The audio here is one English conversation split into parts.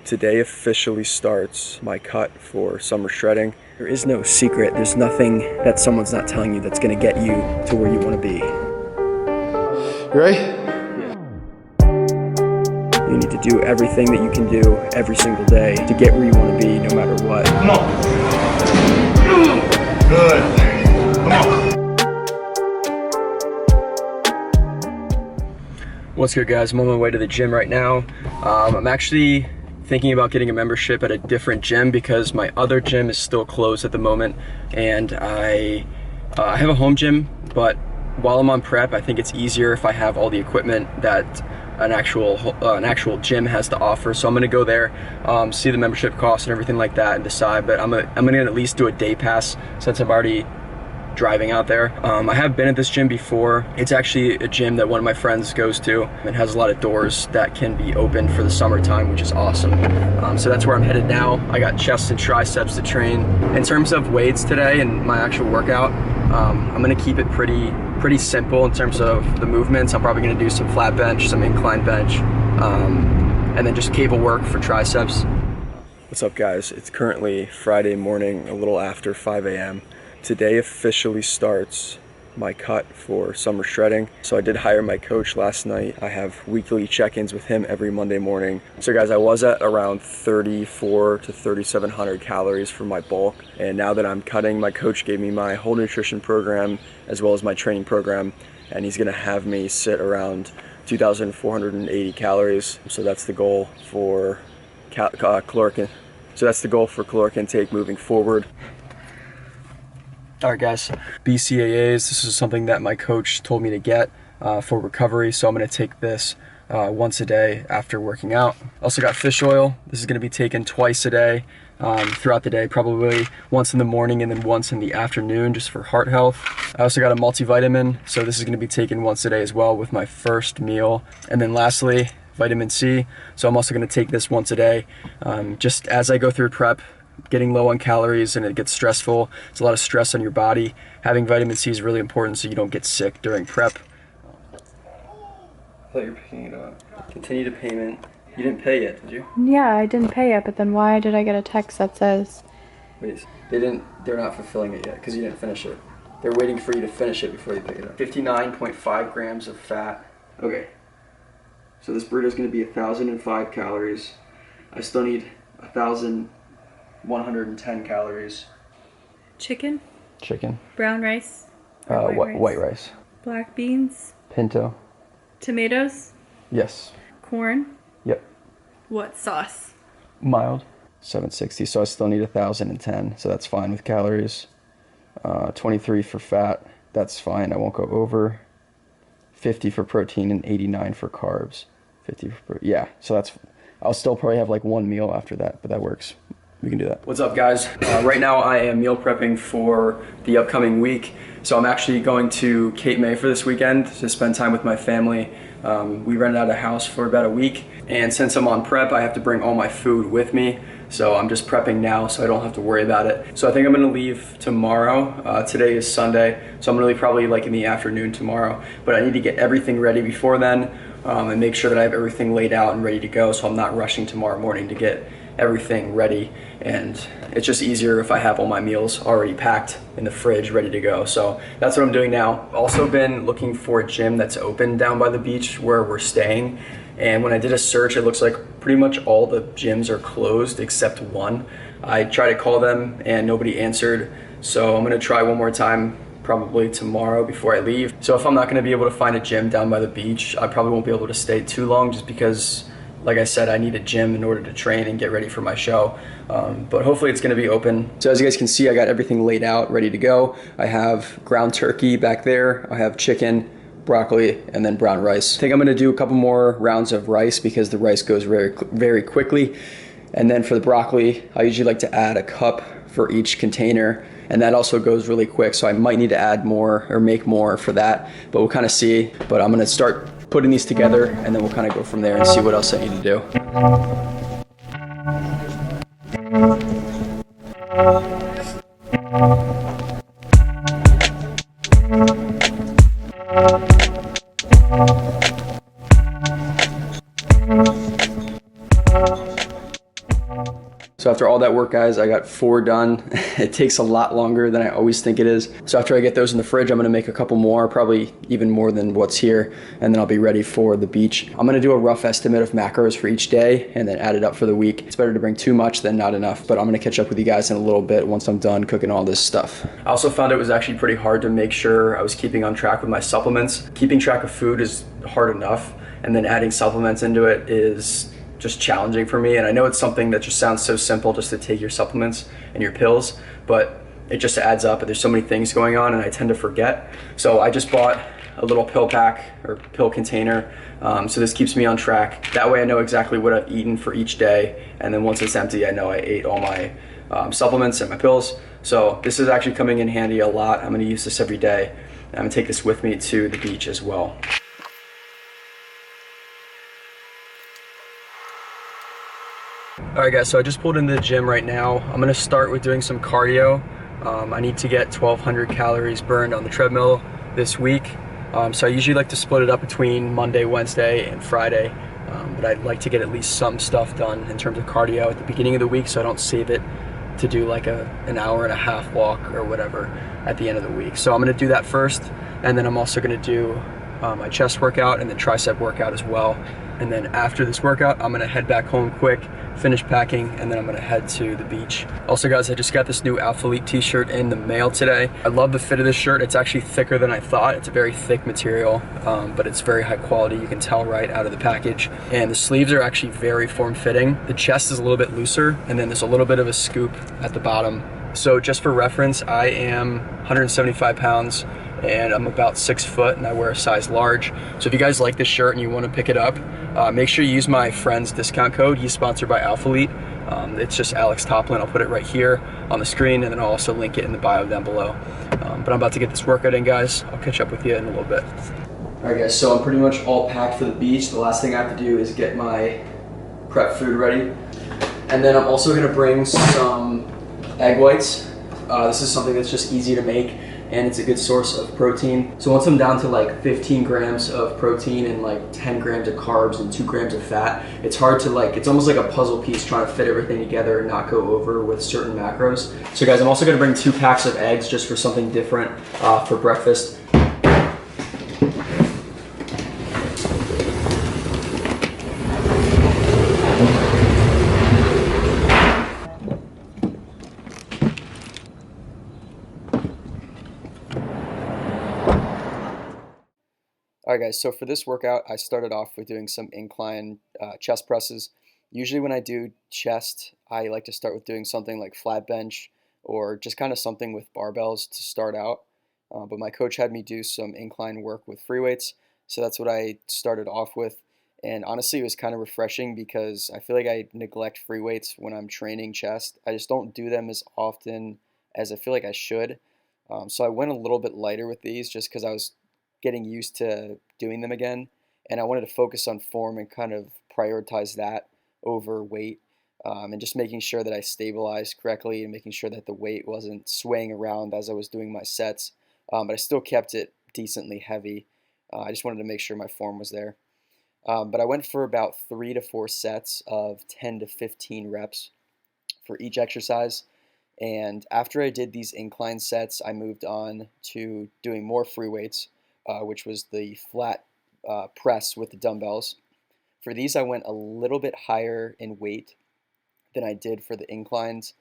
Today officially starts my cut for summer shredding. There is no secret. There's nothing that someone's not telling you that's gonna get you to where you wanna be. You ready? Yeah. You need to do everything that you can do every single day to get where you wanna be no matter what. Come on. Good. Come on. What's good, guys? I'm on my way to the gym right now. I'm actually thinking about getting a membership at a different gym because my other gym is still closed at the moment, and I have a home gym, but while I'm on prep, I think it's easier if I have all the equipment that an actual gym has to offer. So I'm gonna go there, see the membership costs and everything like that, and decide. But I'm gonna at least do a day pass since I'm already driving out there. I have been at this gym before. It's actually a gym that one of my friends goes to. It has a lot of doors that can be open for the summertime, which is awesome. So that's where I'm headed now. I got chest and triceps to train. In terms of weights today and my actual workout, I'm gonna keep it pretty simple in terms of the movements. I'm probably gonna do some flat bench, some incline bench, and then just cable work for triceps. What's up, guys? It's currently Friday morning, a little after 5 a.m. Today officially starts my cut for summer shredding. So I did hire my coach last night. I have weekly check-ins with him every Monday morning. So guys, I was at around 3,400 to 3,700 calories for my bulk. And now that I'm cutting, my coach gave me my whole nutrition program as well as my training program. And he's gonna have me sit around 2,480 calories. So that's the goal for caloric intake moving forward. All right, guys, BCAAs, this is something that my coach told me to get for recovery, so I'm gonna take this once a day after working out. Also got fish oil. This is gonna be taken twice a day throughout the day, probably once in the morning and then once in the afternoon, just for heart health. I also got a multivitamin, so this is gonna be taken once a day as well with my first meal. And then lastly, vitamin C. So I'm also gonna take this once a day, just as I go through prep, getting low on calories and it gets stressful. It's a lot of stress on your body. Having vitamin C is really important so you don't get sick during prep. I thought you were picking it up. Continue to payment. You didn't pay yet, did you? Yeah, I didn't pay yet, but then why did I get a text that says... Wait, they're not fulfilling it yet because you didn't finish it. They're waiting for you to finish it before you pick it up. 59.5 grams of fat. Okay. So this burrito is going to be 1,005 calories. I still need 1,110 calories. Chicken? Chicken. Brown rice? White rice. Black beans? Pinto. Tomatoes? Yes. Corn? Yep. What sauce? Mild. 760, so I still need 1,010, so that's fine with calories. 23 for fat, that's fine, I won't go over. 50 for protein and 89 for carbs. 50 for, yeah, so that's, I'll still probably have like one meal after that, but that works. We can do that. What's up, guys? Right now I am meal prepping for the upcoming week. So I'm actually going to Cape May for this weekend to spend time with my family. We rented out a house for about a week. And since I'm on prep, I have to bring all my food with me. So I'm just prepping now so I don't have to worry about it. So I think I'm gonna leave tomorrow. Today is Sunday, so I'm gonna leave probably like in the afternoon tomorrow. But I need to get everything ready before then and make sure that I have everything laid out and ready to go so I'm not rushing tomorrow morning to get everything ready. And it's just easier if I have all my meals already packed in the fridge ready to go. So that's what I'm doing now. Also been looking for a gym that's open down by the beach where we're staying. And when I did a search, it looks like pretty much all the gyms are closed except one. I tried to call them and nobody answered. So I'm gonna try one more time probably tomorrow before I leave. So if I'm not gonna be able to find a gym down by the beach, I probably won't be able to stay too long just because, like I said, I need a gym in order to train and get ready for my show. But hopefully it's gonna be open. So as you guys can see, I got everything laid out, ready to go. I have ground turkey back there. I have chicken, broccoli, and then brown rice. I think I'm gonna do a couple more rounds of rice because the rice goes very quickly. And then for the broccoli, I usually like to add a cup for each container, and that also goes really quick. So I might need to add more or make more for that, but we'll kind of see. But I'm gonna start putting these together and then we'll kind of go from there and see what else I need to do. So after all that work, guys, I got 4 done. It takes a lot longer than I always think it is. So after I get those in the fridge, I'm gonna make a couple more, probably even more than what's here, and then I'll be ready for the beach. I'm gonna do a rough estimate of macros for each day and then add it up for the week. It's better to bring too much than not enough, but I'm gonna catch up with you guys in a little bit once I'm done cooking all this stuff. I also found it was actually pretty hard to make sure I was keeping on track with my supplements. Keeping track of food is hard enough, and then adding supplements into it is just challenging for me. And I know it's something that just sounds so simple, just to take your supplements and your pills, but it just adds up and there's so many things going on and I tend to forget. So I just bought a little pill pack or pill container. So this keeps me on track. That way I know exactly what I've eaten for each day. And then once it's empty, I know I ate all my supplements and my pills. So this is actually coming in handy a lot. I'm gonna use this every day. I'm gonna take this with me to the beach as well. Alright guys, so I just pulled into the gym right now. I'm gonna start with doing some cardio. I need to get 1,200 calories burned on the treadmill this week. So I usually like to split it up between Monday, Wednesday, and Friday. But I'd like to get at least some stuff done in terms of cardio at the beginning of the week so I don't save it to do like an hour and a half walk or whatever at the end of the week. So I'm gonna do that first, and then I'm also gonna do my chest workout and the tricep workout as well. And then after this workout, I'm gonna head back home quick, finish packing, and then I'm gonna head to the beach. Also guys, I just got this new Alphalete t-shirt in the mail today. I love the fit of this shirt. It's actually thicker than I thought. It's a very thick material, but it's very high quality. You can tell right out of the package. And the sleeves are actually very form-fitting. The chest is a little bit looser, and then there's a little bit of a scoop at the bottom. So just for reference, I am 175 pounds, and I'm about 6 foot, and I wear a size large. So if you guys like this shirt and you want to pick it up, make sure you use my friend's discount code. He's sponsored by Alphalete. It's just ALEXTOPLYN. I'll put it right here on the screen, and then I'll also link it in the bio down below. But I'm about to get this workout in, guys. I'll catch up with you in a little bit. All right, guys, so I'm pretty much all packed for the beach. The last thing I have to do is get my prep food ready. And then I'm also gonna bring some egg whites. This is something that's just easy to make, and it's a good source of protein. So once I'm down to like 15 grams of protein and like 10 grams of carbs and 2 grams of fat, it's hard to it's almost like a puzzle piece trying to fit everything together and not go over with certain macros. So guys, I'm also gonna bring 2 packs of eggs just for something different for breakfast. Alright guys, so for this workout, I started off with doing some incline chest presses. Usually when I do chest, I like to start with doing something like flat bench or just kind of something with barbells to start out. But my coach had me do some incline work with free weights, so that's what I started off with. And honestly, it was kind of refreshing because I feel like I neglect free weights when I'm training chest. I just don't do them as often as I feel like I should. So I went a little bit lighter with these just because I was getting used to doing them again, and I wanted to focus on form and kind of prioritize that over weight, and just making sure that I stabilized correctly and making sure that the weight wasn't swaying around as I was doing my sets, but I still kept it decently heavy. I just wanted to make sure my form was there. But I went for about 3 to 4 sets of 10 to 15 reps for each exercise. And after I did these incline sets, I moved on to doing more free weights, which was the flat press with the dumbbells. For these, I went a little bit higher in weight than I did for the inclines,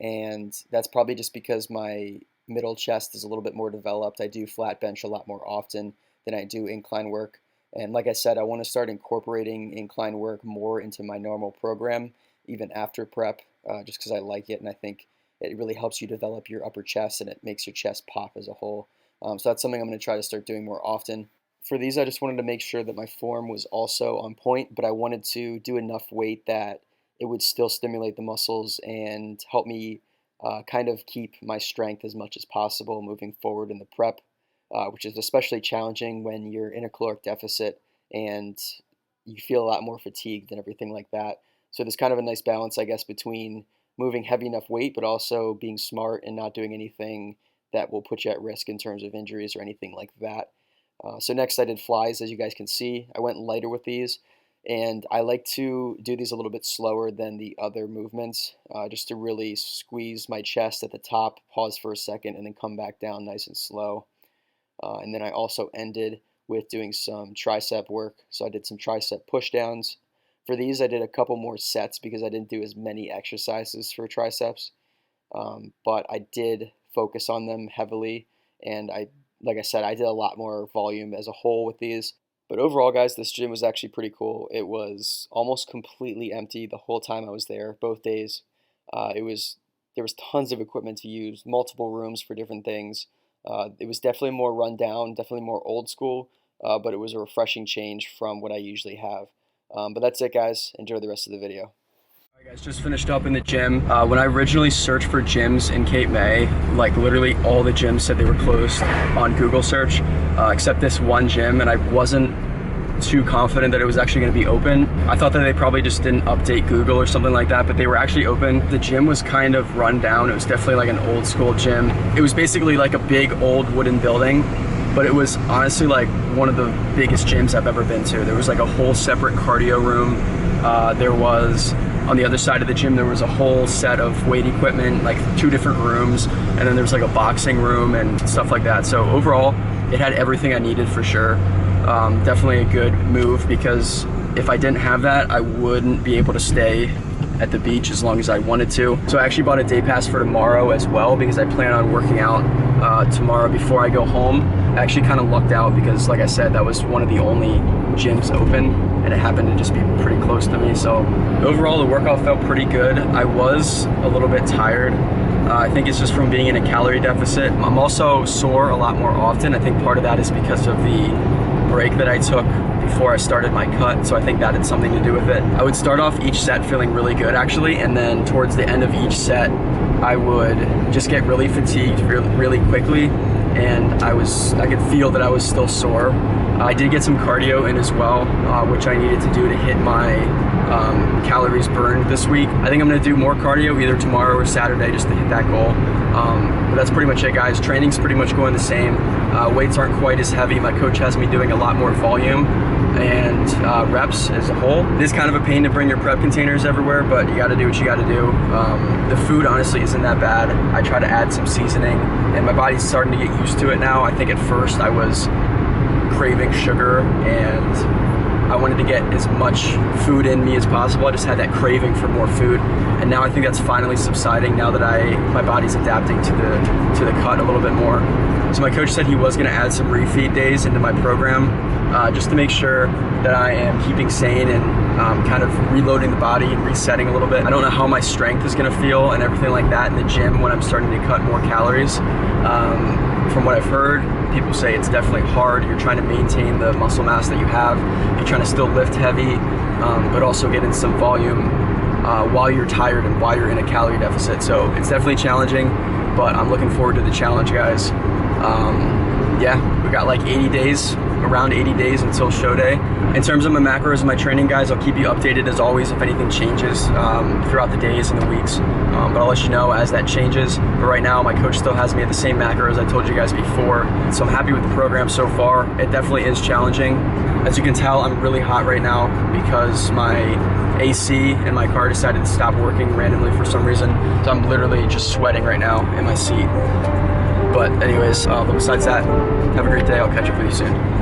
and that's probably just because my middle chest is a little bit more developed. I do flat bench a lot more often than I do incline work. And like I said, I want to start incorporating incline work more into my normal program, even after prep, just because I like it, and I think it really helps you develop your upper chest, and it makes your chest pop as a whole. So that's something I'm going to try to start doing more often. For these, I just wanted to make sure that my form was also on point, but I wanted to do enough weight that it would still stimulate the muscles and help me kind of keep my strength as much as possible moving forward in the prep, which is especially challenging when you're in a caloric deficit and you feel a lot more fatigued and everything like that. So there's kind of a nice balance, I guess, between moving heavy enough weight, but also being smart and not doing anything that will put you at risk in terms of injuries or anything like that. So next I did flies, as you guys can see. I went lighter with these, And I like to do these a little bit slower than the other movements, just to really squeeze my chest at the top, pause for a second, and then come back down nice and slow. And then I also ended with doing some tricep work. So I did some tricep push downs. For these, I did a couple more sets because I didn't do as many exercises for triceps. But I did focus on them heavily, and like I said, I did a lot more volume as a whole with these. But overall, guys, this gym was actually pretty cool. It was almost completely empty the whole time I was there, both days. There was tons of equipment to use, multiple rooms for different things. It was definitely more run down, definitely more old school, but it was a refreshing change from what I usually have. But that's it, guys. Enjoy the rest of the video. Alright guys, just finished up in the gym. When I originally searched for gyms in Cape May, like literally all the gyms said they were closed on Google search, except this one gym, and I wasn't too confident that it was actually going to be open. I thought that they probably just didn't update Google or something like that, but they were actually open. The gym was kind of run down. It was definitely like an old school gym. It was basically like a big old wooden building, but it was honestly like one of the biggest gyms I've ever been to. There was like a whole separate cardio room. There was, on the other side of the gym, there was a whole set of weight equipment, like 2 different rooms, and then there was like a boxing room and stuff like that. So overall, it had everything I needed for sure. Definitely a good move, because if I didn't have that, I wouldn't be able to stay at the beach as long as I wanted to. So I actually bought a day pass for tomorrow as well, because I plan on working out tomorrow before I go home. I actually kind of lucked out because, like I said, that was one of the only gyms open, and it happened to just be pretty close to me. So overall, the workout felt pretty good. I was a little bit tired. I think it's just from being in a calorie deficit. I'm also sore a lot more often. I think part of that is because of the break that I took before I started my cut, so I think that had something to do with it. I would start off each set feeling really good actually, and then towards the end of each set I would just get really fatigued really quickly, and I could feel that I was still sore. I did get some cardio in as well, which I needed to do to hit my calories burned this week. I think I'm gonna do more cardio either tomorrow or Saturday just to hit that goal. But that's pretty much it, guys. Training's pretty much going the same. Weights aren't quite as heavy. My coach has me doing a lot more volume and reps as a whole. It is kind of a pain to bring your prep containers everywhere, but you gotta do what you gotta do. The food honestly isn't that bad. I try to add some seasoning, and my body's starting to get used to it now. I think at first I was craving sugar and I wanted to get as much food in me as possible. I just had that craving for more food, and now I think that's finally subsiding now that my body's adapting to the cut a little bit more. So my coach said he was going to add some refeed days into my program, just to make sure that I am keeping sane and kind of reloading the body and resetting a little bit. I don't know how my strength is going to feel and everything like that in the gym when I'm starting to cut more calories. From what I've heard, people say it's definitely hard. You're trying to maintain the muscle mass that you have. You're trying to still lift heavy, but also get in some volume while you're tired and while you're in a calorie deficit. So it's definitely challenging, but I'm looking forward to the challenge, guys. Yeah, we got like 80 days, around 80 days until show day. In terms of my macros and my training, guys, I'll keep you updated as always if anything changes throughout the days and the weeks. But I'll let you know as that changes. But right now, my coach still has me at the same macros I told you guys before. So I'm happy with the program so far. It definitely is challenging. As you can tell, I'm really hot right now because my AC in my car decided to stop working randomly for some reason. So I'm literally just sweating right now in my seat. But anyways, besides that, have a great day. I'll catch up with you soon.